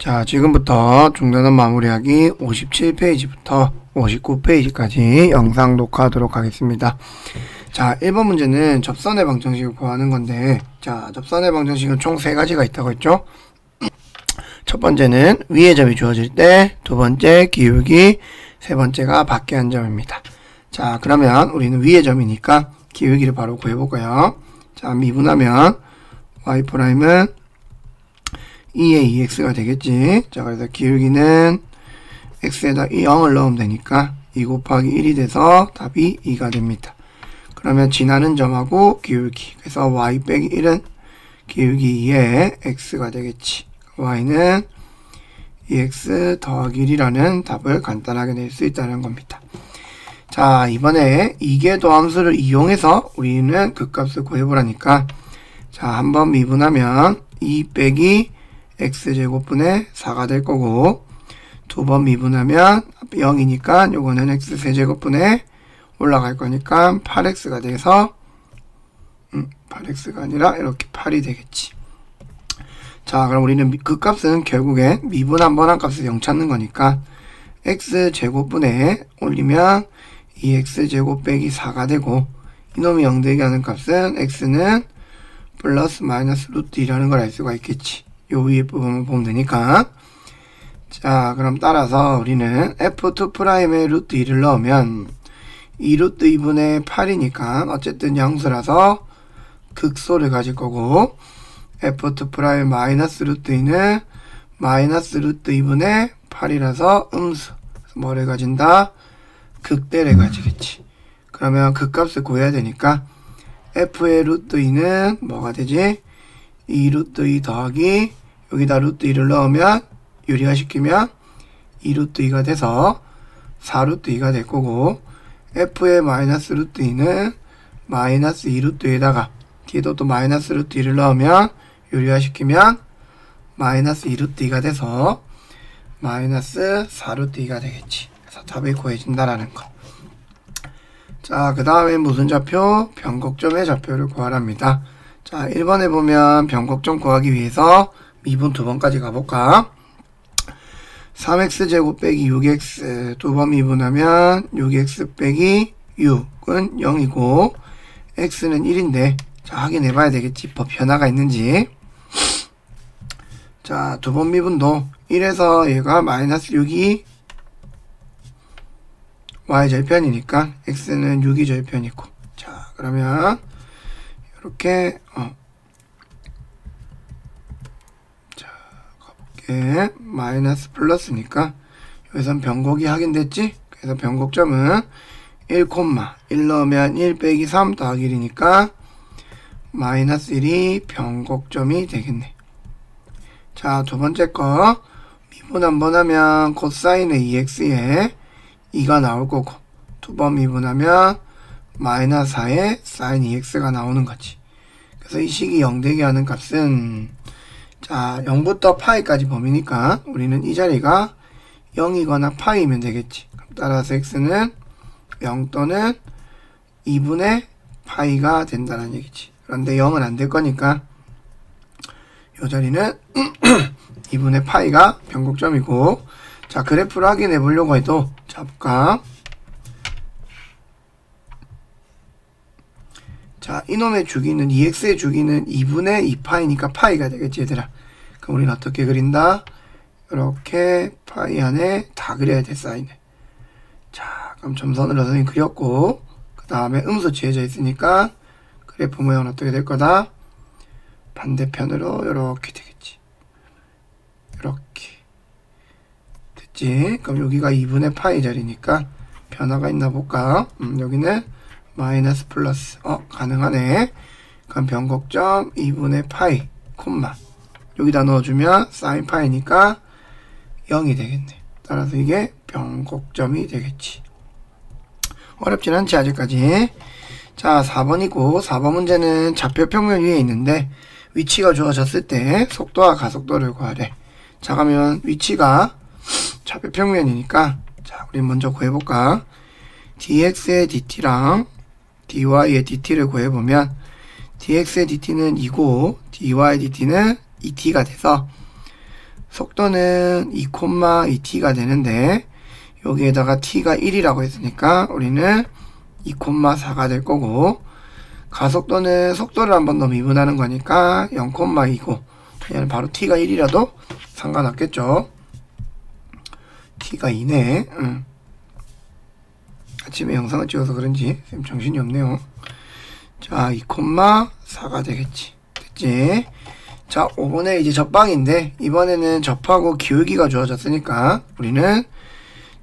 자, 지금부터 중단원 마무리하기 57페이지부터 59페이지까지 영상 녹화하도록 하겠습니다. 자, 1번 문제는 접선의 방정식을 구하는 건데, 자, 접선의 방정식은 총 3가지가 있다고 했죠? 첫 번째는 위의 점이 주어질 때, 두 번째 기울기, 세 번째가 밖에 한 점입니다. 자, 그러면 우리는 위의 점이니까 기울기를 바로 구해볼까요? 자, 미분하면 y'은 2의 2x가 되겠지. 자, 그래서 기울기는 x에다 0을 넣으면 되니까 2 곱하기 1이 돼서 답이 2가 됩니다. 그러면 지나는 점하고 기울기, 그래서 y 빼기 1은 기울기 2의 x가 되겠지. y는 2x 더하기 1이라는 답을 간단하게 낼 수 있다는 겁니다. 자, 이번에 이계도 함수를 이용해서 우리는 극값을 구해보라니까, 자, 한번 미분하면 2 빼기 x제곱분의 4가 될 거고, 두 번 미분하면 0이니까 요거는 x세제곱분에 올라갈 거니까 8x가 돼서 8x가 아니라 이렇게 8이 되겠지. 자, 그럼 우리는 극값은 결국에 미분 한 번 한 값을 0 찾는 거니까 x제곱분에 올리면 2x제곱 빼기 4가 되고, 이놈이 0 되게 하는 값은 x는 플러스 마이너스 루트 2라는 걸 알 수가 있겠지. 요 위에 부분을 보면 되니까. 자, 그럼 따라서 우리는 f2'에 루트 2를 넣으면 2 루트 2분의 8이니까 어쨌든 양수라서 극소를 가질 거고, f2' 마이너스 루트 2는 마이너스 루트 2분의 8이라서 음수. 뭐를 가진다? 극대를 가지겠지. 그러면 극값을 구해야 되니까 f의 루트 2는 뭐가 되지? 2 루트 2 더하기 여기다 루트 2를 넣으면 유리화시키면 2 루트 2가 돼서 4 루트 2가 될 거고, f의 마이너스 루트 2는 마이너스 2 루트 2에다가 뒤에도 또 마이너스 루트 2를 넣으면 유리화시키면 마이너스 2 루트 2가 돼서 마이너스 4 루트 2가 되겠지. 그래서 답이 구해진다라는 거. 자, 그 다음에 무슨 좌표? 변곡점의 좌표를 구하랍니다. 자, 1번에 보면 변곡점 구하기 위해서 미분 2번까지 가볼까? 3x제곱 빼기 6x 두 번 미분하면 6x 빼기 6은 0이고 x는 1인데, 자, 확인해 봐야 되겠지. 변화가 있는지. 자, 두 번 미분도 1에서 얘가 마이너스 6이 y 절편이니까 x는 6이 절편이고, 자, 그러면 이렇게 자, 가볼게. 마이너스 플러스니까 여기선 변곡이 확인됐지? 그래서 변곡점은 1, 1 넣으면 1 빼기 3 더하기 1이니까 마이너스 1이 변곡점이 되겠네. 자, 두 번째 거 미분 한번 하면 코사인의 2x에 2가 나올 거고, 두 번 미분하면 마이너스 4에 사인 2x가 나오는 거지. 그래서 이 식이 0 되게 하는 값은, 자, 0부터 파이까지 범위니까 우리는 이 자리가 0이거나 파이면 되겠지. 그럼 따라서 x는 0 또는 2분의 파이가 된다는 얘기지. 그런데 0은 안 될 거니까 이 자리는 2분의 파이가 변곡점이고, 자, 그래프를 확인해 보려고 해도, 자, 볼까? 자, 이놈의 주기는 2x의 주기는 2분의 2파이니까 파이가 되겠지, 얘들아. 그럼 우리는 어떻게 그린다? 이렇게 파이 안에 다 그려야 돼, 사인을. 자, 그럼 점선으로 선생님 그렸고, 그 다음에 음수 지어져 있으니까 그래프 모양은 어떻게 될 거다? 반대편으로 이렇게 되겠지. 이렇게 됐지? 그럼 여기가 2분의 파이 자리니까 변화가 있나 볼까? 여기는 마이너스 플러스. 가능하네. 그럼 변곡점 2분의 파이 콤마 여기다 넣어주면 사인 파이니까 0이 되겠네. 따라서 이게 변곡점이 되겠지. 어렵진 않지, 아직까지. 자, 4번이고 4번 문제는 좌표 평면 위에 있는데 위치가 주어졌을 때 속도와 가속도를 구하래. 자, 그러면 위치가 좌표 평면이니까, 자, 우리 먼저 구해볼까? dx의 dt랑 dy의 dt를 구해보면 dx의 dt는 2고 dy의 dt는 2t가 돼서 속도는 2,2t가 되는데 여기에다가 t가 1이라고 했으니까 우리는 2,4가 될 거고, 가속도는 속도를 한 번 더 미분하는 거니까 0,2고 얘는 바로 t가 1이라도 상관없겠죠. t가 2네. 아침에 영상을 찍어서 그런지 쌤 정신이 없네요. 자, 2,4가 되겠지. 됐지? 자, 5번에 이제 접방인데 이번에는 접하고 기울기가 주어졌으니까 우리는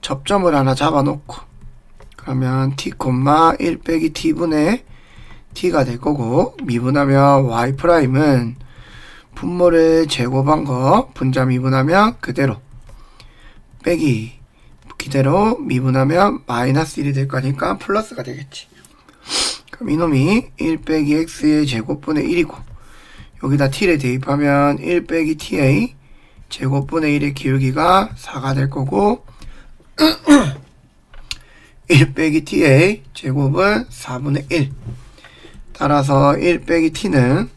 접점을 하나 잡아놓고, 그러면 t,1 빼기 t분의 t가 될 거고, 미분하면 y'은 분모를 제곱한 거 분자 미분하면 그대로 빼기 그대로 미분하면 마이너스 1이 될 거니까 플러스가 되겠지. 그럼 이놈이 1 빼기 x의 제곱분의 1이고 여기다 t를 대입하면 1 빼기 t의 제곱분의 1의 기울기가 4가 될 거고 1 빼기 t의 제곱은 4분의 1. 따라서 1 빼기 t는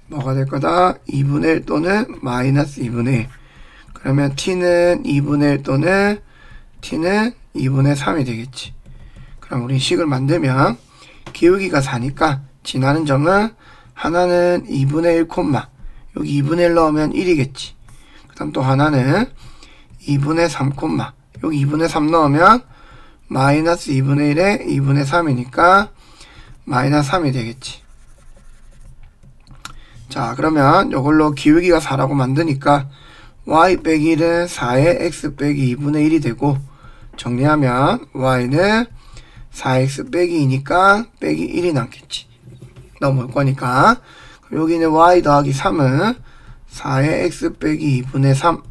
뭐가 될 거다? 2분의 1 또는 마이너스 2분의 1. 그러면 t는 2분의 1 또는 t는 2분의 3이 되겠지. 그럼 우리 식을 만들면 기울기가 4니까 지나는 점은 하나는 2분의 1, 여기 2분의 1 넣으면 1이겠지. 그 다음 또 하나는 2분의 3, 여기 2분의 3 넣으면 마이너스 2분의 1에 2분의 3이니까 마이너스 3이 되겠지. 자, 그러면 이걸로 기울기가 4라고 만드니까 y 빼기 1은 4의 x 빼기 2분의 1이 되고, 정리하면 y는 4x 빼기 2니까 빼기 1이 남겠지. 넘어올 거니까. 여기는 y 더하기 3은 4의 x 빼기 2분의 3,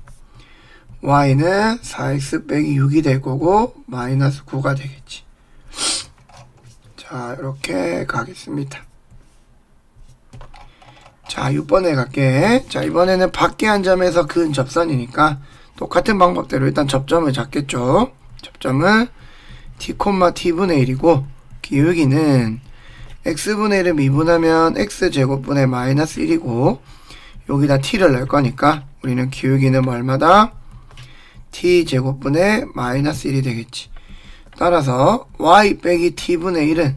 y는 4x 빼기 6이 될 거고 마이너스 9가 되겠지. 자, 이렇게 가겠습니다. 자, 6번에 갈게. 자, 이번에는 밖에 한 점에서 그은 접선이니까 똑같은 방법대로 일단 접점을 잡겠죠. 접점은 t, t분의 1이고 기울기는 x분의 1을 미분하면 x제곱분의 마이너스 1이고 여기다 t를 넣을 거니까 우리는 기울기는 얼마다? t제곱분의 마이너스 1이 되겠지. 따라서 y 빼기 t분의 1은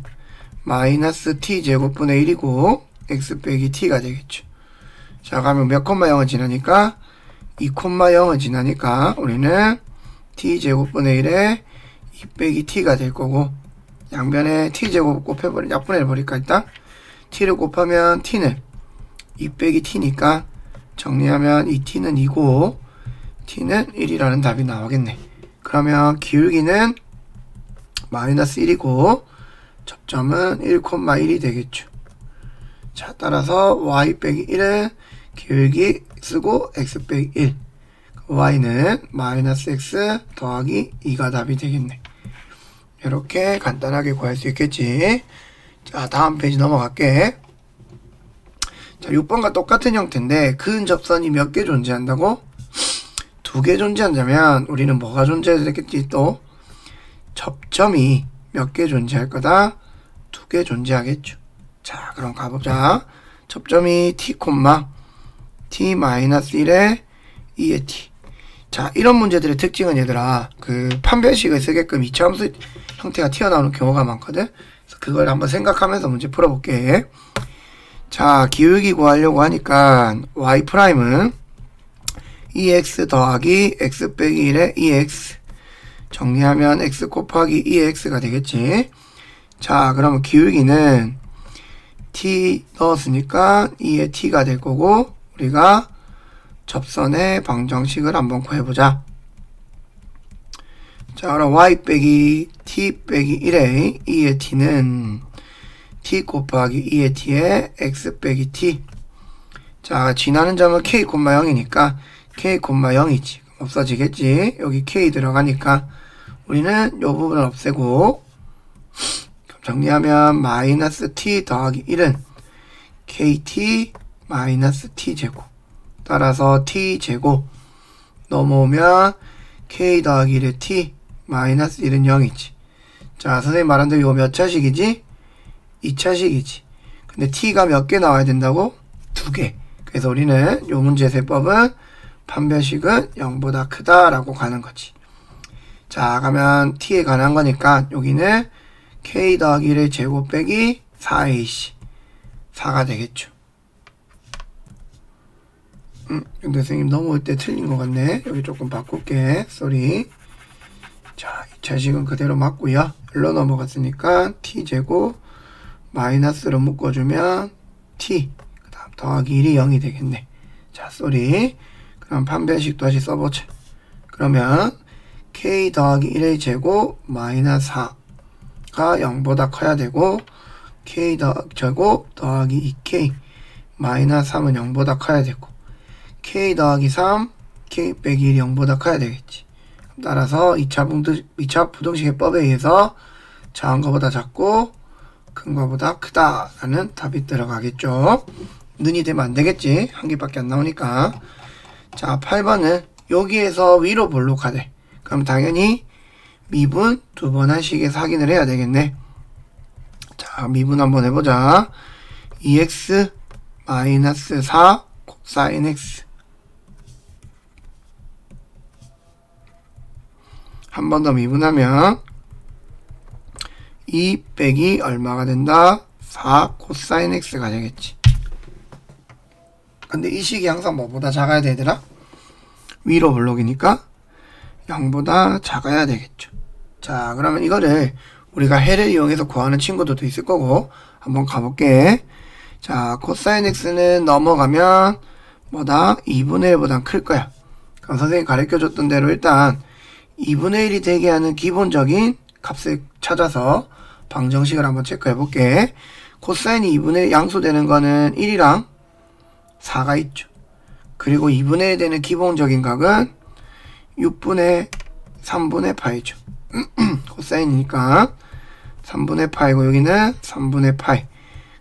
마이너스 t제곱분의 1이고 x 빼기 t가 되겠죠. 자, 그러면 몇 콤마 0을 지나니까 2,0을 지나니까 우리는 t제곱분의 1에 2 빼기 t가 될 거고, 양변에 t제곱 곱해버리 약분해 버릴까 일단. t를 곱하면 t는 2 빼기 t니까 정리하면 이 t는 2고 t는 1이라는 답이 나오겠네. 그러면 기울기는 마이너스 1이고 접점은 1,1이 되겠죠. 자, 따라서 y 빼기 1은 기울기 쓰고 x 빼기 1, y는 마이너스 x 더하기 2가 답이 되겠네. 이렇게 간단하게 구할 수 있겠지. 자, 다음 페이지 넘어갈게. 자, 6번과 똑같은 형태인데 그은 접선이 몇 개 존재한다고? 2개 존재한다면 우리는 뭐가 존재해야 되겠지? 또 접점이 몇 개 존재할 거다? 2개 존재하겠죠. 자, 그럼 가보자. 접점이 t,t-1에 2의 t. 자, 이런 문제들의 특징은 얘들아, 그 판별식을 쓰게끔 이차함수 형태가 튀어나오는 경우가 많거든. 그래서 그걸 한번 생각하면서 문제 풀어볼게. 자, 기울기 구하려고 하니까 y'은 2x 더하기 x 빼기 1에 2x 정리하면 x 곱하기 2x가 되겠지. 자, 그러면 기울기는 t 넣었으니까 2의 t가 될 거고 우리가 접선의 방정식을 한번 구해보자. 자, 그럼 y 빼기 t 빼기 1의 2의 t는 t 곱하기 2의 t에 x 빼기 t. 자, 지나는 점은 k, 0이니까 k, 0이지. 없어지겠지. 여기 k 들어가니까 우리는 요 부분을 없애고 정리하면 마이너스 t 더하기 1은 kt 마이너스 t 제곱. 따라서 t 제곱 넘어오면 k 더하기 1의 t 마이너스 1은 0이지. 자, 선생님 말한 대로 이거 몇 차식이지? 2차식이지. 근데 t가 몇 개 나와야 된다고? 2개. 그래서 우리는 요 문제 세법은 판별식은 0보다 크다라고 가는 거지. 자, 가면 t에 관한 거니까 여기는 k 더하기 1의 제곱 빼기 4ac 4가 되겠죠. 근데 선생님 넘어올 때 틀린 것 같네. 여기 조금 바꿀게. 쏘리. 자, 2차식은 그대로 맞고요. 일로 넘어갔으니까 t제곱 마이너스로 묶어주면 t 그 다음 더하기 1이 0이 되겠네. 자, 쏘리. 그럼 판별식 다시 써보자. 그러면 k 더하기 1의 제곱 마이너스 4가 0보다 커야 되고 k 제곱 더하기 2k 마이너스 3은 0보다 커야 되고 k 더하기 3 k 빼기 1이 0보다 커야 되겠지. 따라서 2차 부등식의 법에 의해서 작은 거보다 작고 큰 거보다 크다 라는 답이 들어가겠죠. 는이 되면 안 되겠지. 한 개밖에 안 나오니까. 자, 8번은 여기에서 위로 볼록화 돼. 그럼 당연히 미분 2번 한 식에서 확인을 해야 되겠네. 자, 미분 한번 해보자. 2x 마이너스 4 코사인 x 한 번 더 미분하면 2 빼기 얼마가 된다? 4 코사인 x가 되겠지. 근데 이 식이 항상 뭐보다 작아야 되더라? 위로 볼록이니까 0보다 작아야 되겠죠. 자, 그러면 이거를 우리가 해를 이용해서 구하는 친구들도 있을 거고 한번 가볼게. 자, 코사인 x는 넘어가면 뭐다? 2분의 1보단 클 거야. 그럼 선생님이 가르쳐줬던 대로 일단 2분의 1이 되게 하는 기본적인 값을 찾아서 방정식을 한번 체크해 볼게. 코사인이 2분의 1 양수되는 거는 1이랑 4가 있죠. 그리고 2분의 1 되는 기본적인 각은 6분의 3분의 파이죠. 코사인이니까 3분의 파이고 여기는 3분의 파이.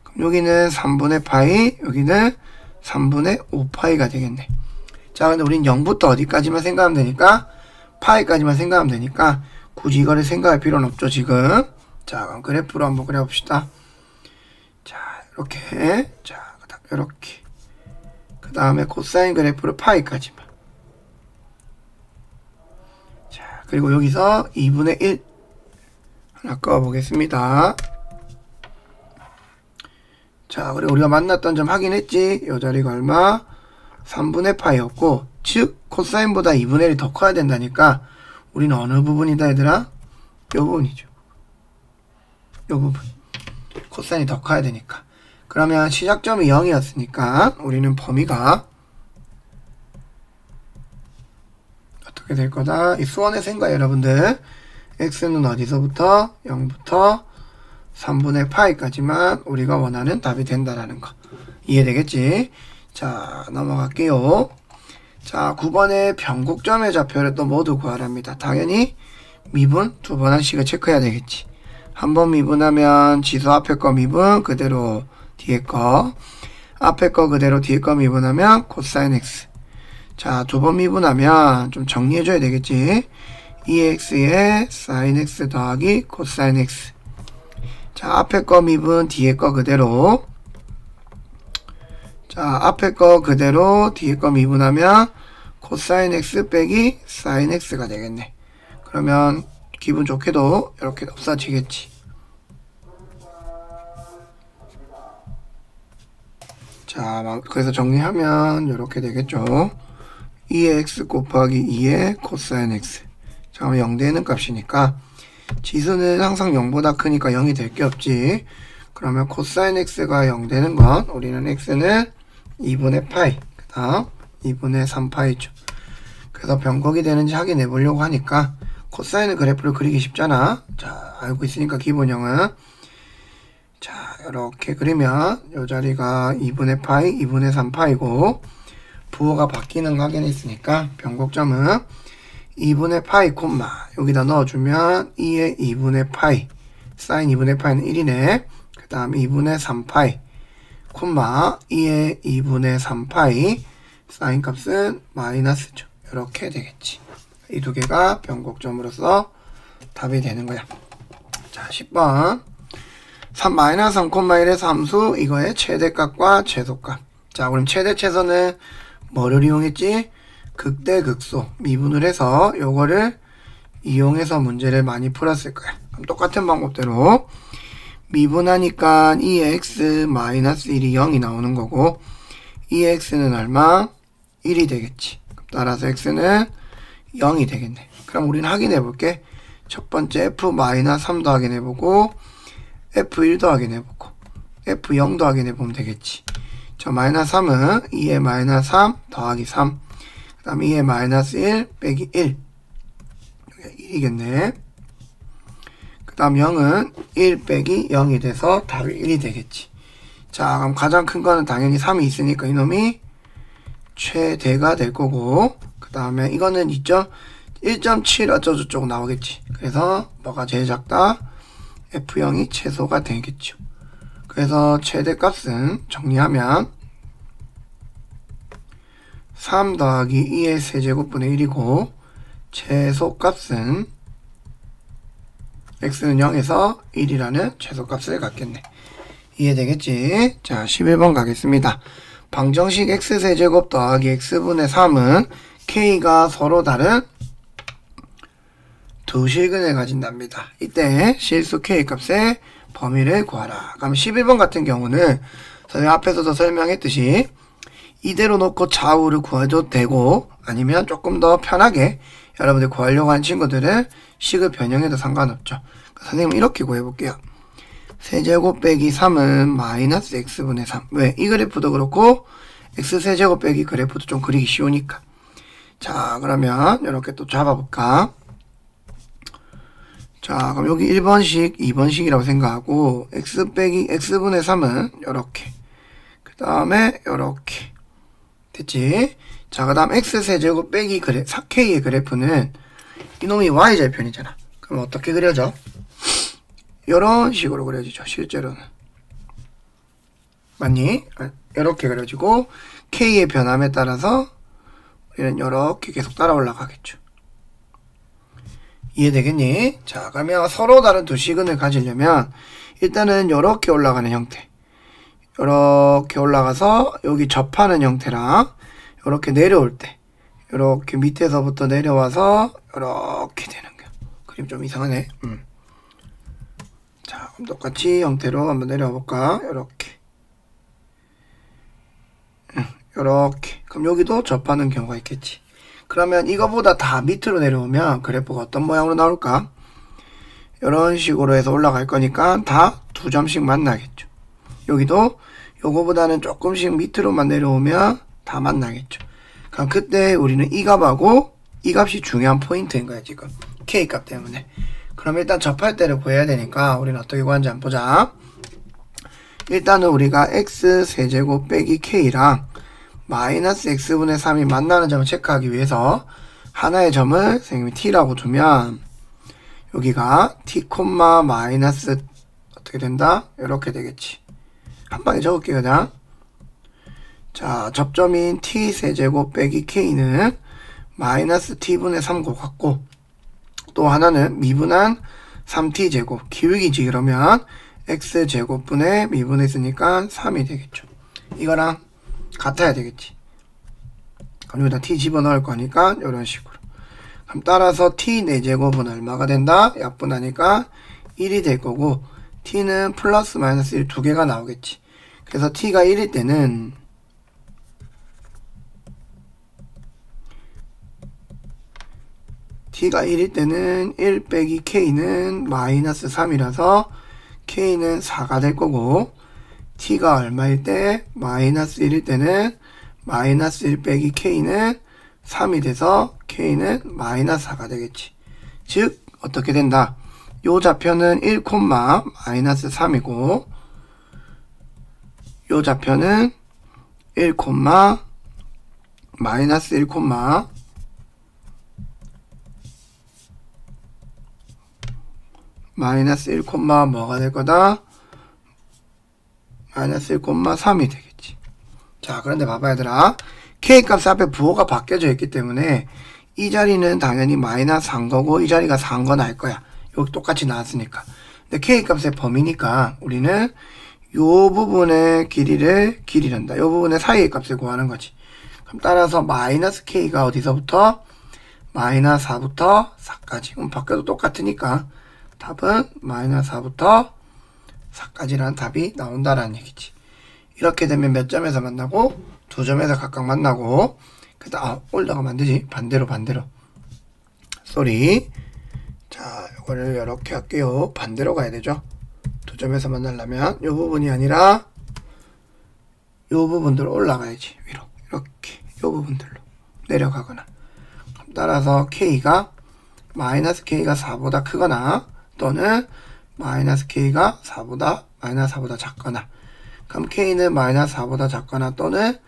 그럼 여기는 3분의 파이, 여기는 3분의 5파이가 되겠네. 자, 근데 우린 0부터 어디까지만 생각하면 되니까 파이까지만 생각하면 되니까 굳이 이거를 생각할 필요는 없죠, 지금. 자, 그럼 그래프로 한번 그려봅시다. 자, 이렇게. 자, 그 다음 이렇게. 그 다음에 코사인 그래프를 파이까지만. 자, 그리고 여기서 2분의 1 하나 그어보겠습니다. 자, 그리고 우리가 만났던 점 확인했지? 이 자리가 얼마? 3분의 파이였고, 즉 코사인보다 2분의 1이 더 커야 된다니까 우리는 어느 부분이다 얘들아? 요 부분이죠. 요 부분. 코사인이 더 커야 되니까. 그러면 시작점이 0이었으니까 우리는 범위가 어떻게 될 거다? 이 수원의 생각 여러분들. x는 어디서부터? 0부터 3분의 파이까지만 우리가 원하는 답이 된다라는 거. 이해되겠지? 자, 넘어갈게요. 자, 9번에 변곡점의 좌표를 또 모두 구하랍니다. 당연히 미분 2번 한 식을 체크해야 되겠지. 한 번 미분하면 지수 앞에 거 미분 그대로 뒤에 거, 앞에 거 그대로 뒤에 거 미분하면 코사인 x. 자, 2번 미분하면 좀 정리해줘야 되겠지. 2x에 사인 x 더하기 코사인 x. 자, 앞에 거 미분 뒤에 거 그대로. 자, 앞에 거 그대로 뒤에 거 미분하면 코사인 x 빼기 사인 x가 되겠네. 그러면 기분 좋게도 이렇게 없어지겠지. 자, 그래서 정리하면 이렇게 되겠죠. 2의 x 곱하기 2의 코사인 x. 자, 0 되는 값이니까 지수는 항상 0보다 크니까 0이 될 게 없지. 그러면 코사인 x가 0 되는 건 우리는 x는 2분의 파이, 그 다음 2분의 3파이죠. 그래서 변곡이 되는지 확인해 보려고 하니까 코사인의 그래프를 그리기 쉽잖아. 자, 알고 있으니까 기본형은. 자, 이렇게 그리면 이 자리가 2분의 파이, 2분의 3파이고 부호가 바뀌는 거 확인했으니까 변곡점은 2분의 파이 콤마 여기다 넣어주면 2의 2분의 파이, 사인 2분의 파이는 1이네. 그 다음 2분의 3파이 콤마 2의 2분의 3파이, 사인 값은 마이너스죠. 이렇게 되겠지. 이 두 개가 변곡점으로서 답이 되는 거야. 자, 10번 3 마이너스 3,1의 함수 이거의 최대값과 최소값. 자, 그럼 최대 최소는 뭐를 이용했지? 극대 극소 미분을 해서 요거를 이용해서 문제를 많이 풀었을 거야. 그럼 똑같은 방법대로 미분하니까 2x 마이너스 1이 0이 나오는 거고 2x는 얼마? 1이 되겠지. 따라서 x는 0이 되겠네. 그럼 우리는 확인해 볼게. 첫 번째 f-3도 확인해보고 f1도 확인해보고 f0도 확인해보면 되겠지. 저 마이너스 3은 2의 마이너스 3 더하기 3 그 다음 2의 마이너스 1 빼기 1 1이겠네. 그 다음 0은 1 빼기 0이 돼서 답이 1이 되겠지. 자, 그럼 가장 큰 거는 당연히 3이 있으니까 이놈이 최대가 될 거고 그 다음에 이거는 있죠? 1.7 어쩌고저쩌고 나오겠지. 그래서 뭐가 제일 작다? F0이 최소가 되겠죠. 그래서 최대값은 정리하면 3 더하기 2의 세제곱분의 1이고 최소값은 x는 0에서 1이라는 최소값을 갖겠네. 이해되겠지? 자, 11번 가겠습니다. 방정식 x세제곱 더하기 x분의 3은 k가 서로 다른 두 실근을 가진답니다. 이때 실수 k값의 범위를 구하라. 그럼 11번 같은 경우는 선생님 앞에서도 설명했듯이 이대로 놓고 좌우를 구해도 되고 아니면 조금 더 편하게 여러분들 구하려고 하는 친구들은 식을 변형해도 상관없죠. 선생님 이렇게 구해볼게요. 세제곱 빼기 3은 마이너스 x분의 3. 왜? 이 그래프도 그렇고 x세제곱 빼기 그래프도 좀 그리기 쉬우니까. 자, 그러면 이렇게 또 잡아볼까? 자, 그럼 여기 1번식, 2번식이라고 생각하고 x 빼기 x분의 3은 이렇게 그 다음에 이렇게 됐지? 자, 그 다음 x세제곱 빼기 k의 그래프는 이놈이 y절편이잖아. 그럼 어떻게 그려져? 이런 식으로 그려지죠. 실제로는 맞니? 이렇게 그려지고 k의 변함에 따라서 우리는 이렇게 계속 따라 올라가겠죠. 이해되겠니? 자, 그러면 서로 다른 두 시근을 가지려면 일단은 이렇게 올라가는 형태, 이렇게 올라가서 여기 접하는 형태랑 이렇게 내려올 때 이렇게 밑에서부터 내려와서 이렇게 되는 거야. 그림 좀 이상하네. 자, 그럼 똑같이 형태로 한번 내려와 볼까? 이렇게 이렇게. 그럼 여기도 접하는 경우가 있겠지. 그러면 이거보다 다 밑으로 내려오면 그래프가 어떤 모양으로 나올까? 이런 식으로 해서 올라갈 거니까 다 두 점씩 만나겠죠. 여기도 요거보다는 조금씩 밑으로만 내려오면 다 만나겠죠. 그럼 그때 우리는 이 값하고 이 값이 중요한 포인트인 거야 지금 k 값 때문에. 그럼 일단 접할 때를 구해야 되니까 우리는 어떻게 구하는지 한번 보자. 일단은 우리가 x 세제곱 빼기 k랑 마이너스 x분의 3이 만나는 점을 체크하기 위해서 하나의 점을 선생님이 t라고 두면 여기가 t, 마이너스 어떻게 된다? 이렇게 되겠지. 한 방에 적을게 그냥. 자, 접점인 t 세제곱 빼기 k는 마이너스 t분의 3고 같고 또 하나는 미분한 3t 제곱 기울기지. 그러면 x 제곱분의 미분했으니까 3이 되겠죠. 이거랑 같아야 되겠지. 그럼 여기다 t 집어넣을 거니까 이런 식으로. 그럼 따라서 t 4제곱은 얼마가 된다? 약분하니까 1이 될 거고 t는 플러스 마이너스 1 두 개가 나오겠지. 그래서 t가 1일 때는 t가 1일 때는 1 빼기 k는 마이너스 3이라서 k는 4가 될 거고 t가 얼마일 때? 마이너스 1일 때는 마이너스 1 빼기 k는 3이 돼서 k는 마이너스 4가 되겠지. 즉 어떻게 된다? 요 좌표는 1, 마이너스 3이고 요 좌표는 1, 마이너스 1, 마이너스 1, 뭐가 될 거다? 마이너스 1, 3이 되겠지. 자, 그런데 봐봐 얘들아. k값 앞에 부호가 바뀌어져 있기 때문에 이 자리는 당연히 마이너스 4인 거고 이 자리가 4인 건 알 거야. 여기 똑같이 나왔으니까. 근데 k값의 범위니까 우리는 요 부분의 길이란다. 요 부분의 사이의 값을 구하는 거지. 그럼 따라서 마이너스 k가 어디서부터? 마이너스 4부터 4까지. 그럼 바뀌어도 똑같으니까 답은 마이너스 4부터 4까지라는 답이 나온다라는 얘기지. 이렇게 되면 몇 점에서 만나고? 두 점에서 각각 만나고. 그다음 올라가면 안 되지. 반대로. 쏘리. 자, 이거를 이렇게 할게요. 반대로 가야 되죠. 두 점에서 만나려면 이 부분이 아니라 이 부분들로 올라가야지. 위로. 이렇게 이 부분들로 내려가거나. 따라서 k가 마이너스 k가 4보다 크거나 또는 마이너스 k가 4보다 작거나. 그럼 k는 마이너스 4보다 작거나 또는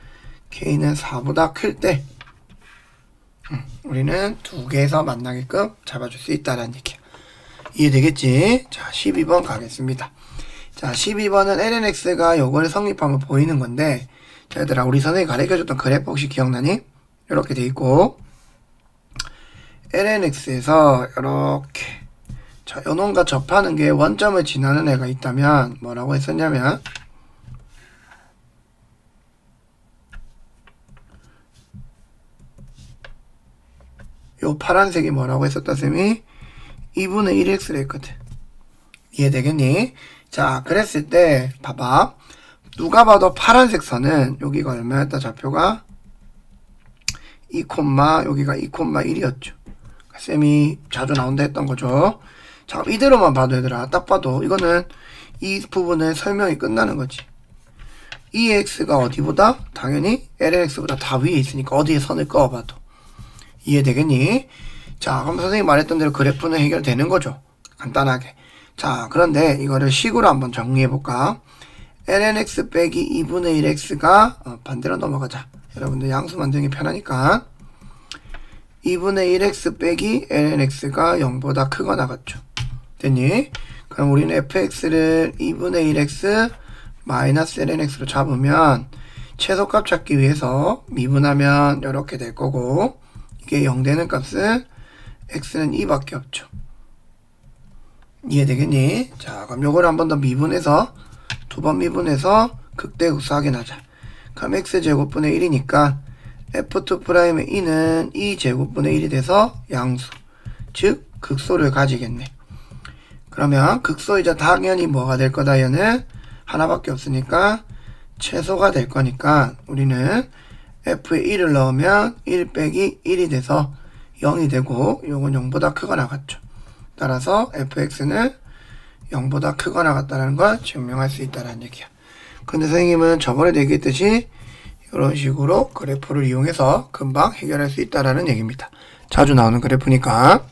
k는 4보다 클 때 우리는 두 개에서 만나게끔 잡아줄 수 있다는 얘기야. 이해되겠지? 자, 12번 가겠습니다. 자, 12번은 lnx가 요거를 성립하면 보이는 건데, 자, 얘들아, 우리 선생님이 가르쳐줬던 그래프 혹시 기억나니? 이렇게 돼 있고, lnx에서 이렇게, 자, 요놈과 접하는 게 원점을 지나는 애가 있다면, 뭐라고 했었냐면, 요 파란색이 뭐라고 했었다, 쌤이? 2분의 1x를 했거든. 이해되겠니? 자, 그랬을 때, 봐봐. 누가 봐도 파란색 선은, 여기가 얼마였다, 좌표가? 2, 여기가 2,1이었죠. 쌤이 자주 나온다 했던 거죠. 자, 이대로만 봐도 얘들아, 딱 봐도, 이거는 이 부분의 설명이 끝나는 거지. 이 x가 어디보다? 당연히 lnx보다 다 위에 있으니까 어디에 선을 그어봐도. 이해되겠니? 자, 그럼 선생님이 말했던 대로 그래프는 해결되는 거죠. 간단하게. 자, 그런데 이거를 식으로 한번 정리해볼까? lnx 빼기 2분의 1x가 반대로 넘어가자. 여러분들 양수 만들기 편하니까 2분의 1x 빼기 lnx가 0보다 크거나 같죠. 됐니? 그럼 우리는 fx를 2분의 1x 마이너스 lnx로 잡으면 최소값 찾기 위해서 미분하면 이렇게 될 거고, 이게 0 되는 값은 x는 2밖에 없죠. 이해되겠니? 자, 그럼 요걸 한 번 더 미분해서, 두 번 미분해서 극대극소 확인하자. 그럼 x제곱분의 1이니까 f2'의 2는 2제곱분의 1이 돼서 양수, 즉 극소를 가지겠네. 그러면 극소이자 당연히 뭐가 될 거다, 얘는? 하나밖에 없으니까 최소가 될 거니까 우리는 f에 1을 넣으면 1 빼기 1이 돼서 0이 되고, 요건 0보다 크거나 같죠. 따라서 fx는 0보다 크거나 같다는 걸 증명할 수 있다는 얘기야. 근데 선생님은 저번에도 얘기했듯이 이런 식으로 그래프를 이용해서 금방 해결할 수 있다는 얘기입니다. 자주 나오는 그래프니까.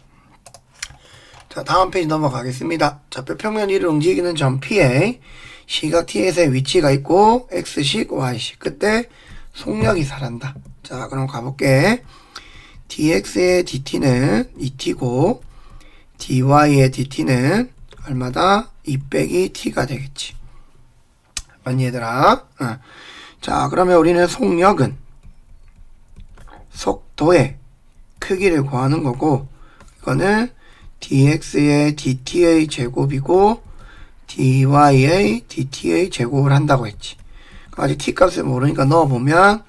자, 다음 페이지 넘어가겠습니다. 좌표평면 위를 움직이는 점 P에 시각 T에서의 위치가 있고 X식, Y식. 그때 속력이 살한다. 자, 그럼 가볼게. dx의 dt는 2t고 dy의 dt는 얼마다? 2 빼기 t가 되겠지. 맞니 얘들아? 자, 그러면 우리는 속력은 속도의 크기를 구하는 거고, 이거는 dx의 dt의 제곱이고 dy의 dt의 제곱을 한다고 했지. 아직 t값을 모르니까 넣어보면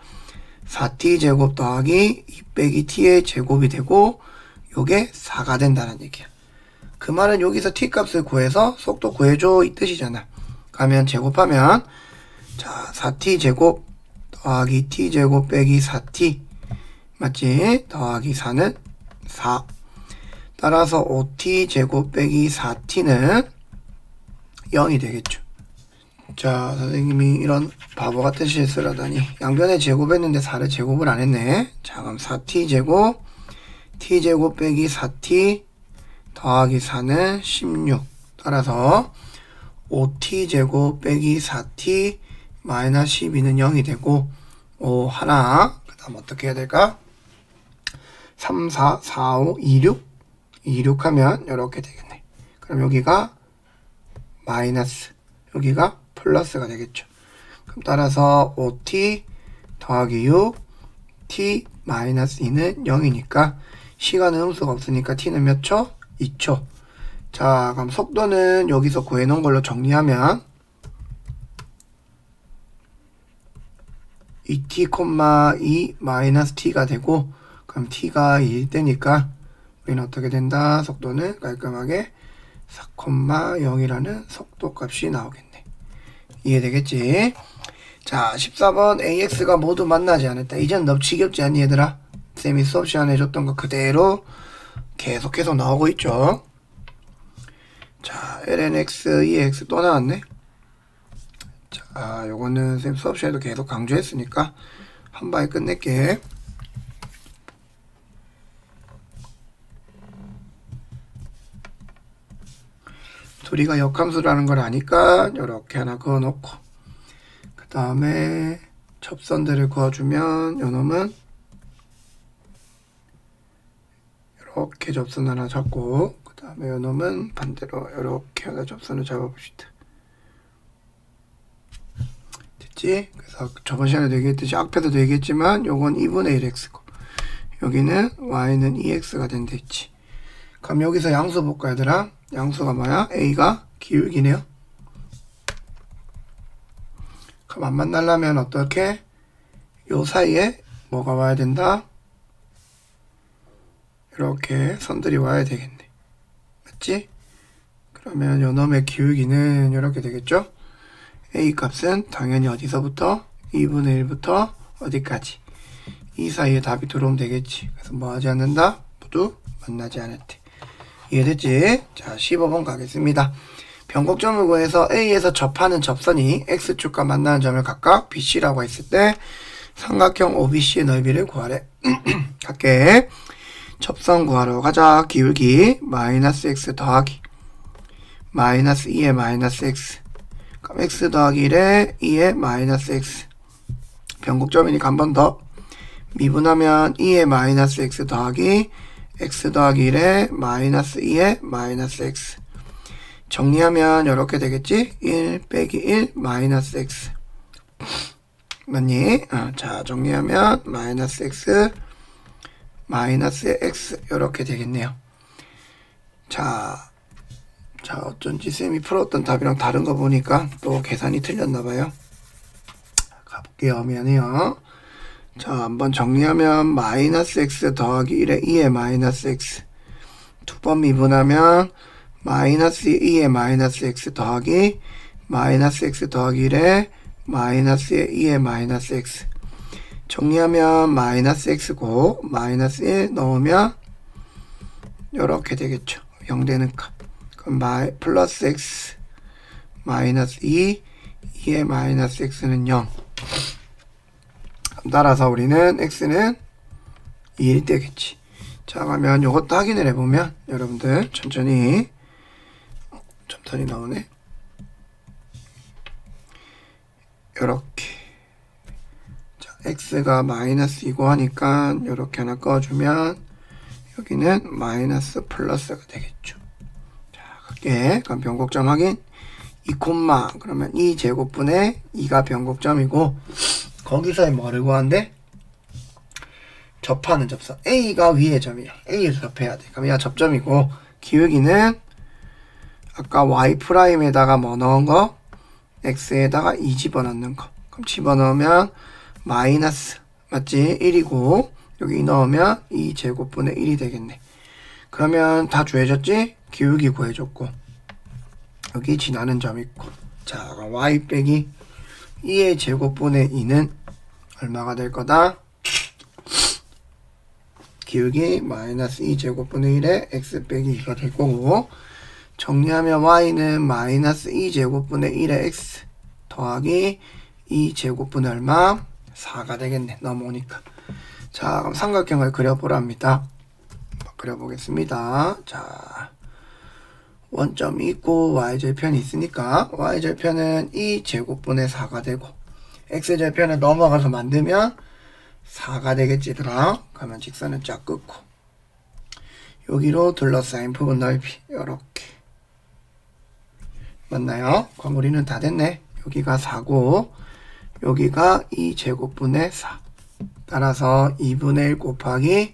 4t 제곱 더하기 2 빼기 t의 제곱이 되고, 요게 4가 된다는 얘기야. 그 말은 여기서 t값을 구해서 속도 구해줘 이 뜻이잖아. 가면 제곱하면, 자, 4t 제곱 더하기 t 제곱 빼기 4t 맞지? 더하기 4는 4. 따라서 5t 제곱 빼기 4t는 0이 되겠죠. 자, 선생님이 이런 바보 같은 실수를 하다니. 양변에 제곱했는데 4를 제곱을 안 했네. 자, 그럼 4t 제곱 t 제곱 빼기 4t 더하기 4는 16. 따라서 5t 제곱 빼기 4t 마이너스 12는 0이 되고, 5 하나, 그 다음 어떻게 해야 될까? 3, 4, 4, 5, 2, 6 2, 6 하면 이렇게 되겠네. 그럼 여기가 마이너스, 여기가 플러스가 되겠죠. 그럼 따라서 5t 더하기 6 t 마이너스 2는 0이니까 시간은 음수가 없으니까 t는 몇 초? 2초. 자, 그럼 속도는 여기서 구해놓은 걸로 정리하면 2t, 2 마이너스 t가 되고, 그럼 t가 2일 때니까 우리는 어떻게 된다? 속도는 깔끔하게 4,0이라는 속도 값이 나오겠네. 이해되겠지? 자, 14번 AX가 모두 만나지 않았다. 이젠 너무 지겹지 않니 얘들아? 쌤이 수업 시간에 해줬던 거 그대로 계속 나오고 있죠. 자, lnx, EX 또 나왔네. 자, 요거는 쌤 수업 시간에도 계속 강조했으니까 한 방에 끝낼게. 둘이가 역함수라는 걸 아니까 요렇게 하나 그어놓고, 그 다음에 접선들을 그어주면 요놈은 이렇게 접선 하나 잡고, 그 다음에 요놈은 반대로 이렇게 하나 접선을 잡아봅시다. 됐지? 그래서 저번 시간에도 얘기했듯이 앞에서도 얘기했지만 요건 2분의 1x고 여기는 y는 2x가 된다 했지. 그럼 여기서 양수 볼까 얘들아? 양수가 뭐야? a가 기울기네요. 그럼 안 만나려면 어떻게? 요 사이에 뭐가 와야 된다? 이렇게 선들이 와야 되겠네. 맞지? 그러면 요 놈의 기울기는 이렇게 되겠죠? a 값은 당연히 어디서부터? 2분의 1부터 어디까지? 이 사이에 답이 들어오면 되겠지. 그래서 뭐 하지 않는다? 모두 만나지 않았대. 이해됐지? 자, 15번 가겠습니다. 변곡점을 구해서 A에서 접하는 접선이 X축과 만나는 점을 각각 BC라고 했을 때 삼각형 OBC의 넓이를 구하래. 갈게. 접선 구하러 가자. 기울기 마이너스 X 더하기 마이너스 2의 마이너스 X. 그럼 X 더하기 1에 2의 마이너스 X. 변곡점이니까 한 번 더. 미분하면 2의 마이너스 X 더하기 x 더하기 1에 마이너스 2에 마이너스 x. 정리하면 이렇게 되겠지? 1 빼기 1 마이너스 x. 맞니? 자, 정리하면 마이너스 x 마이너스 x 이렇게 되겠네요. 자, 어쩐지 쌤이 풀었던 답이랑 다른 거 보니까 또 계산이 틀렸나봐요. 가볼게요. 미안해요. 자, 한번 정리하면 마이너스 x 더하기 1에 2의 마이너스 x. 두 번 미분하면 마이너스 2의 마이너스 x 더하기 마이너스 x 더하기 1에 마이너스 2의 마이너스 x. 정리하면 마이너스 x고 마이너스 1 넣으면 이렇게 되겠죠. 0 되는 값. 그럼 플러스 x 마이너스 2의 마이너스 x는 0. 따라서 우리는 x는 2일 되겠지. 자, 그러면 요것도 확인을 해보면 여러분들 천천히 나오네. 요렇게. 자, x가 마이너스 2고 하니까 요렇게 하나 꺼주면 여기는 마이너스 플러스가 되겠죠. 자, 갈게. 그럼 변곡점 확인. 2, 그러면 2제곱분의 2가 변곡점이고 거기서 뭐를 구한대? 접하는 접선. A가 위의 점이야. A에서 접해야 돼. 그럼 얘가 접점이고 기울기는 아까 Y'에다가 뭐 넣은 거? X에다가 2 집어넣는 거. 그럼 집어넣으면 마이너스 맞지? 1이고 여기 넣으면 2제곱분의 1이 되겠네. 그러면 다 구해졌지? 기울기 구해줬고 여기 지나는 점 있고. 자, 그럼 Y 빼기 2의 제곱분의 2는 얼마가 될 거다? 기울기 마이너스 2제곱분의 1에 x 빼기 2가 될 거고 정리하면 y는 마이너스 2제곱분의 1에 x 더하기 2제곱분의 얼마? 4가 되겠네. 넘어오니까. 자, 그럼 삼각형을 그려보랍니다. 그려보겠습니다. 자, 원점이 있고 y절편이 있으니까 y절편은 2제곱분의 4가 되고 x절편을 넘어가서 만들면 4가 되겠지더라. 그러면 직선은 쫙 끊고 여기로 둘러싸인 부분 넓이 이렇게 맞나요? 그럼 우리는 다 됐네. 여기가 4고 여기가 2제곱분의 4. 따라서 2분의 1 곱하기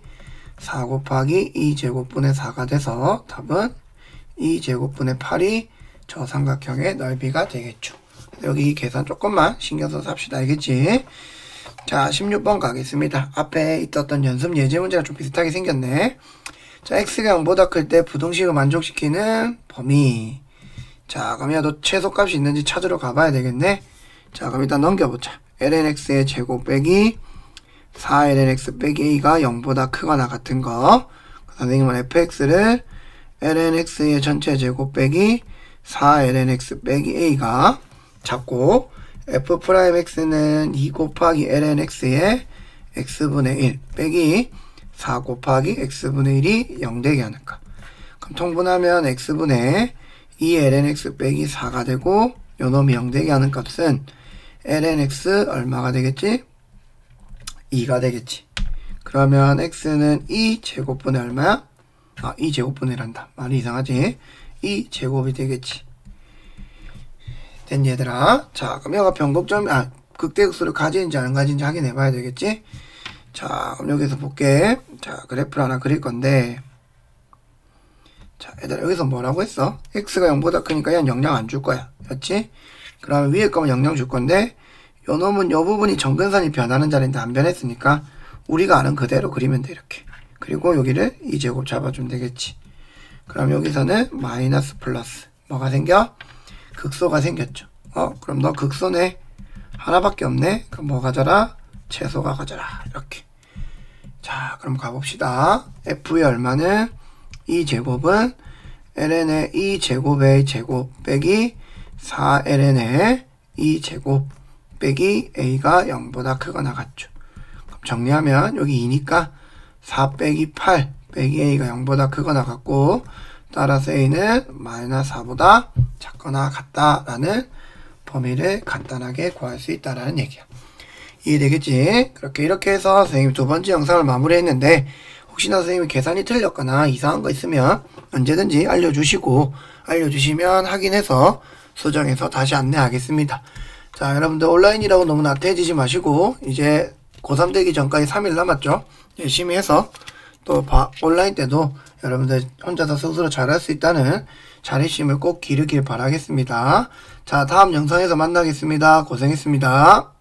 4 곱하기 2제곱분의 4가 돼서 답은 2제곱분의 8이 저 삼각형의 넓이가 되겠죠. 여기 계산 조금만 신경 써서 합시다. 알겠지? 자, 16번 가겠습니다. 앞에 있었던 연습 예제 문제가 좀 비슷하게 생겼네. 자, x가 0보다 클 때 부등식을 만족시키는 범위. 자, 그럼 얘도 최소값이 있는지 찾으러 가봐야 되겠네. 자, 그럼 일단 넘겨보자. lnx의 제곱 빼기 4lnx 빼기 a가 0보다 크거나 같은 거. 선생님은 fx를 lnx의 전체 제곱 빼기 4lnx 빼기 a가 잡고 f'x는 2 곱하기 lnx의 x분의 1 빼기 4 곱하기 x분의 1이 0 되게 하는가. 그럼 통분하면 x분의 2lnx 빼기 4가 되고 요놈이 0 되게 하는 값은 lnx 얼마가 되겠지? 2가 되겠지. 그러면 x는 2제곱분의 얼마야? 2제곱분의란다. 말이 이상하지? 2제곱이 되겠지. 된 얘들아. 자, 그럼 여기가 변곡점, 극대극소를 가지는지 안 가지는지 확인해 봐야 되겠지? 자, 그럼 여기서 볼게. 자, 그래프를 하나 그릴 건데. 자, 얘들아, 여기서 뭐라고 했어? x가 0보다 크니까 얘는 영향 안 줄 거야. 그렇지? 그러면 위에 거면 영향 줄 건데, 요 놈은 요 부분이 정근선이 변하는 자리인데 안 변했으니까, 우리가 아는 그대로 그리면 돼, 이렇게. 그리고 여기를 2제곱 잡아주면 되겠지. 그럼 여기서는 마이너스 플러스. 뭐가 생겨? 극소가 생겼죠. 그럼 너 극소네. 하나밖에 없네. 그럼 뭐 가져라? 채소가 가져라. 이렇게. 자, 그럼 가봅시다. f의 얼마는? 2제곱은 ln의 2제곱의 제곱 빼기 4ln의 2제곱 빼기 a가 0보다 크거나 같죠. 그럼 정리하면 여기 2니까 4 빼기 8 빼기 a가 0보다 크거나 같고, 따라서 a는 마이너스 4보다 작거나 같다라는 범위를 간단하게 구할 수 있다라는 얘기야. 이해되겠지? 이렇게 해서 선생님이 두 번째 영상을 마무리했는데, 혹시나 선생님이 계산이 틀렸거나 이상한 거 있으면 언제든지 알려주시면 확인해서 수정해서 다시 안내하겠습니다. 자, 여러분들 온라인이라고 너무 나태해지지 마시고, 이제 고3 되기 전까지 3일 남았죠? 열심히 해서 또 온라인 때도 여러분들 혼자서 스스로 잘할 수 있다는 자립심을 꼭 기르길 바라겠습니다. 자, 다음 영상에서 만나겠습니다. 고생했습니다.